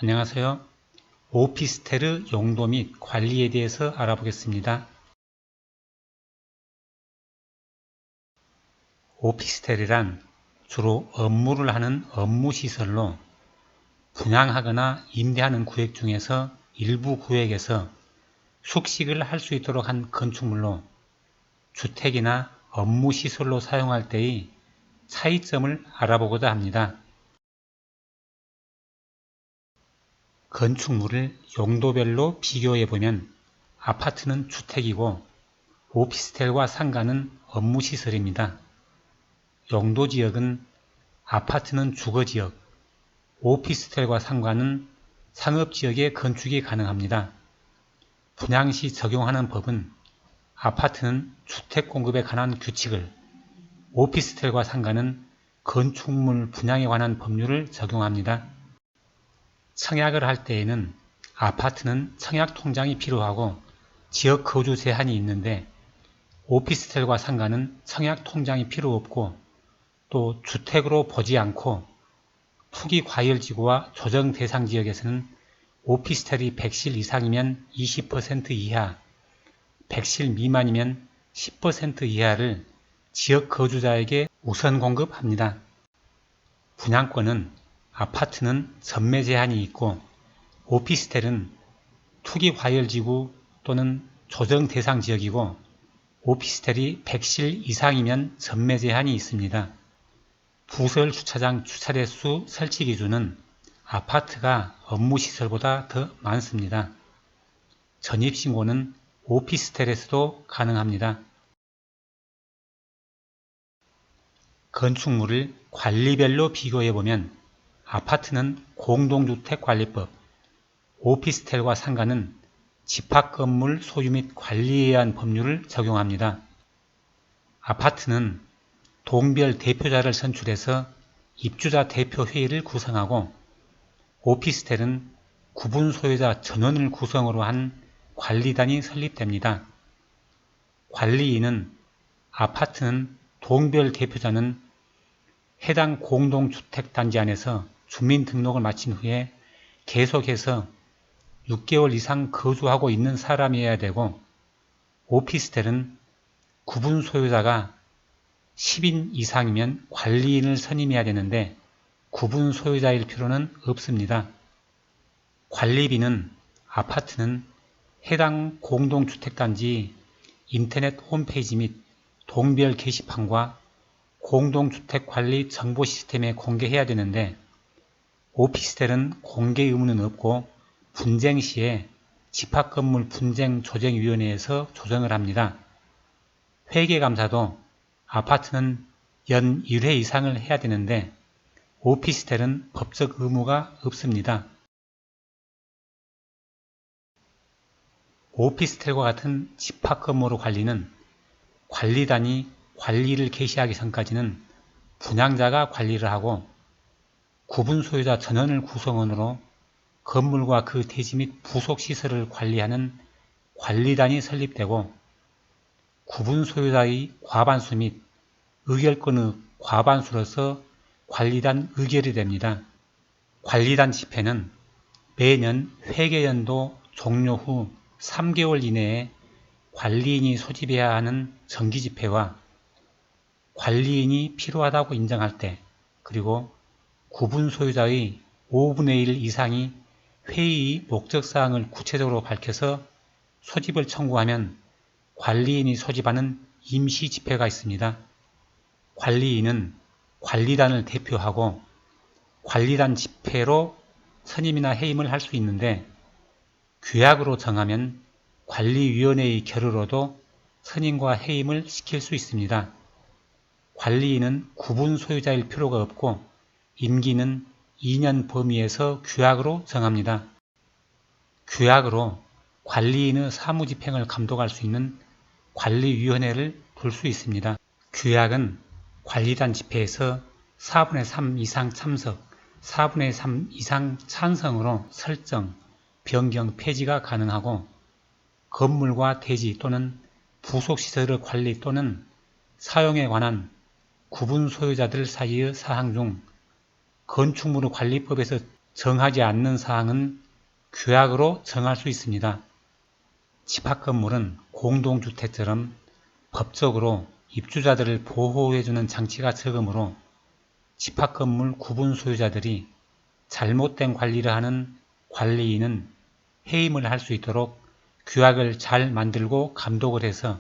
안녕하세요. 오피스텔의 용도 및 관리에 대해서 알아보겠습니다. 오피스텔이란 주로 업무를 하는 업무시설로 분양하거나 임대하는 구역 중에서 일부 구역에서 숙식을 할 수 있도록 한 건축물로 주택이나 업무시설로 사용할 때의 차이점을 알아보고자 합니다. 건축물을 용도별로 비교해보면 아파트는 주택이고 오피스텔과 상가는 업무시설입니다. 용도지역은 아파트는 주거지역, 오피스텔과 상가는 상업지역에 건축이 가능합니다. 분양시 적용하는 법은 아파트는 주택 공급에 관한 규칙을, 오피스텔과 상가는 건축물 분양에 관한 법률을 적용합니다. 청약을 할 때에는 아파트는 청약통장이 필요하고 지역 거주 제한이 있는데 오피스텔과 상가는 청약통장이 필요 없고 또 주택으로 보지 않고 투기 과열지구와 조정 대상 지역에서는 오피스텔이 100실 이상이면 20% 이하, 100실 미만이면 10% 이하를 지역 거주자에게 우선 공급합니다. 분양권은 아파트는 전매 제한이 있고 오피스텔은 투기 과열지구 또는 조정 대상 지역이고 오피스텔이 100실 이상이면 전매 제한이 있습니다. 부설 주차장 주차대수 설치 기준은 아파트가 업무시설보다 더 많습니다. 전입신고는 오피스텔에서도 가능합니다. 건축물을 관리별로 비교해보면 아파트는 공동주택관리법, 오피스텔과 상가는 집합건물 소유 및 관리에 의한 법률을 적용합니다. 아파트는 동별 대표자를 선출해서 입주자 대표회의를 구성하고 오피스텔은 구분 소유자 전원을 구성으로 한 관리단이 설립됩니다. 관리인은 아파트는 동별 대표자는 해당 공동주택단지 안에서 주민등록을 마친 후에 계속해서 6개월 이상 거주하고 있는 사람이어야 되고 오피스텔은 구분 소유자가 10인 이상이면 관리인을 선임해야 되는데 구분 소유자일 필요는 없습니다. 관리비는 아파트는 해당 공동주택단지 인터넷 홈페이지 및 동별 게시판과 공동주택관리 정보 시스템에 공개해야 되는데 오피스텔은 공개 의무는 없고 분쟁 시에 집합건물 분쟁조정위원회에서 조정을 합니다. 회계감사도 아파트는 연 1회 이상을 해야 되는데 오피스텔은 법적 의무가 없습니다. 오피스텔과 같은 집합건물 관리는 관리단이 관리를 개시하기 전까지는 분양자가 관리를 하고 구분 소유자 전원을 구성원으로 건물과 그 대지 및 부속시설을 관리하는 관리단이 설립되고 구분 소유자의 과반수 및 의결권의 과반수로서 관리단 의결이 됩니다. 관리단 집회는 매년 회계연도 종료 후 3개월 이내에 관리인이 소집해야 하는 정기집회와 관리인이 필요하다고 인정할 때 그리고 구분 소유자의 5분의 1 이상이 회의의 목적사항을 구체적으로 밝혀서 소집을 청구하면 관리인이 소집하는 임시집회가 있습니다. 관리인은 관리단을 대표하고 관리단 집회로 선임이나 해임을 할 수 있는데 규약으로 정하면 관리위원회의 결의로도 선임과 해임을 시킬 수 있습니다. 관리인은 구분 소유자일 필요가 없고 임기는 2년 범위에서 규약으로 정합니다. 규약으로 관리인의 사무집행을 감독할 수 있는 관리위원회를 둘 수 있습니다. 규약은 관리단 집회에서 4분의 3 이상 참석, 4분의 3 이상 찬성으로 설정, 변경, 폐지가 가능하고 건물과 대지 또는 부속시설의 관리 또는 사용에 관한 구분 소유자들 사이의 사항 중 건축물의 관리법에서 정하지 않는 사항은 규약으로 정할 수 있습니다. 집합건물은 공동주택처럼 법적으로 입주자들을 보호해주는 장치가 적으므로 집합건물 구분 소유자들이 잘못된 관리를 하는 관리인은 해임을 할 수 있도록 규약을 잘 만들고 감독을 해서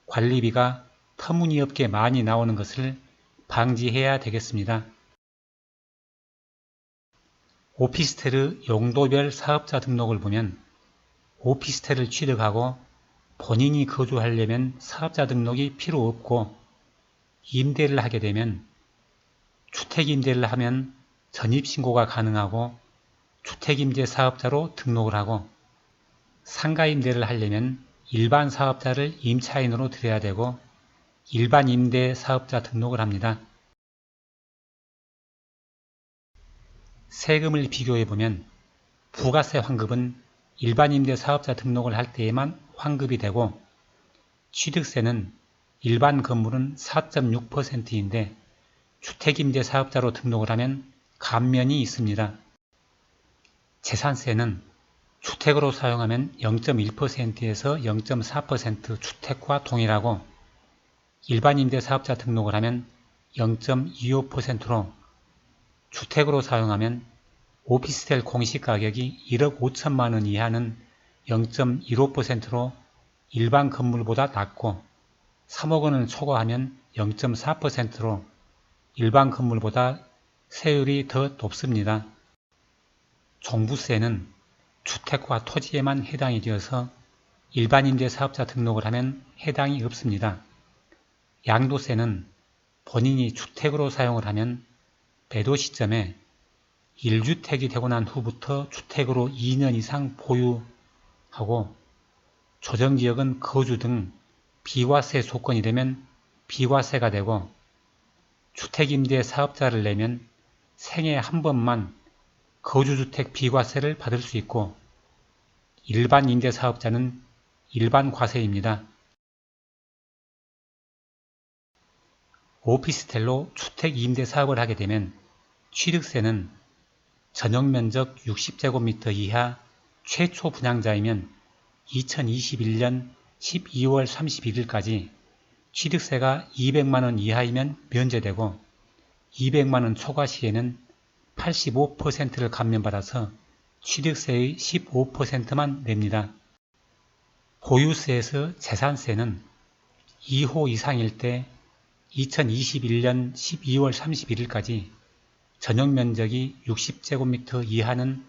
관리비가 터무니없게 많이 나오는 것을 방지해야 되겠습니다. 오피스텔의 용도별 사업자 등록을 보면 오피스텔을 취득하고 본인이 거주하려면 사업자 등록이 필요 없고 임대를 하게 되면 주택임대를 하면 전입신고가 가능하고 주택임대 사업자로 등록을 하고 상가임대를 하려면 일반 사업자를 임차인으로 들여야 되고 일반 임대 사업자 등록을 합니다. 세금을 비교해보면 부가세 환급은 일반 임대 사업자 등록을 할 때에만 환급이 되고 취득세는 일반 건물은 4.6%인데 주택임대 사업자로 등록을 하면 감면이 있습니다. 재산세는 주택으로 사용하면 0.1%에서 0.4% 주택과 동일하고 일반 임대 사업자 등록을 하면 0.25%로 주택으로 사용하면 오피스텔 공시가격이 1억 5천만 원 이하는 0.15%로 일반 건물보다 낮고 3억 원을 초과하면 0.4%로 일반 건물보다 세율이 더 높습니다. 종부세는 주택과 토지에만 해당이 되어서 일반 임대 사업자 등록을 하면 해당이 없습니다. 양도세는 본인이 주택으로 사용을 하면 매도 시점에 1주택이 되고 난 후부터 주택으로 2년 이상 보유하고 조정지역은 거주 등 비과세 조건이 되면 비과세가 되고 주택임대 사업자를 내면 생애 한 번만 거주주택 비과세를 받을 수 있고 일반 임대사업자는 일반 과세입니다. 오피스텔로 주택 임대 사업을 하게 되면 취득세는 전용면적 60제곱미터 이하 최초 분양자이면 2021년 12월 31일까지 취득세가 200만원 이하이면 면제되고 200만원 초과 시에는 85%를 감면받아서 취득세의 15%만 냅니다. 보유세에서 재산세는 2호 이상일 때 2021년 12월 31일까지 전용면적이 60제곱미터 이하는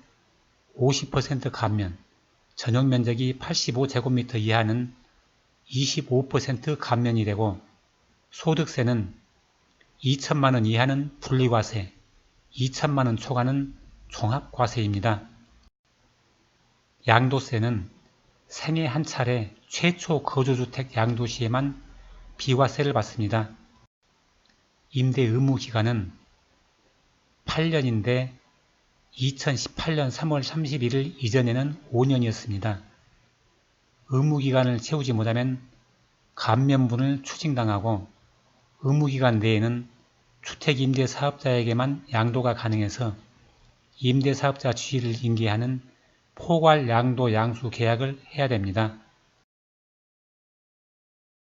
50% 감면, 전용면적이 85제곱미터 이하는 25% 감면이 되고 소득세는 2천만원 이하는 분리과세, 2천만원 초과는 종합과세입니다. 양도세는 생애 한 차례 최초 거주주택 양도 시에만 비과세를 받습니다. 임대 의무기간은 8년인데 2018년 3월 31일 이전에는 5년이었습니다. 의무기간을 채우지 못하면 감면분을 추징당하고 의무기간 내에는 주택임대사업자에게만 양도가 가능해서 임대사업자 주의를 인계하는 포괄양도 양수 계약을 해야 됩니다.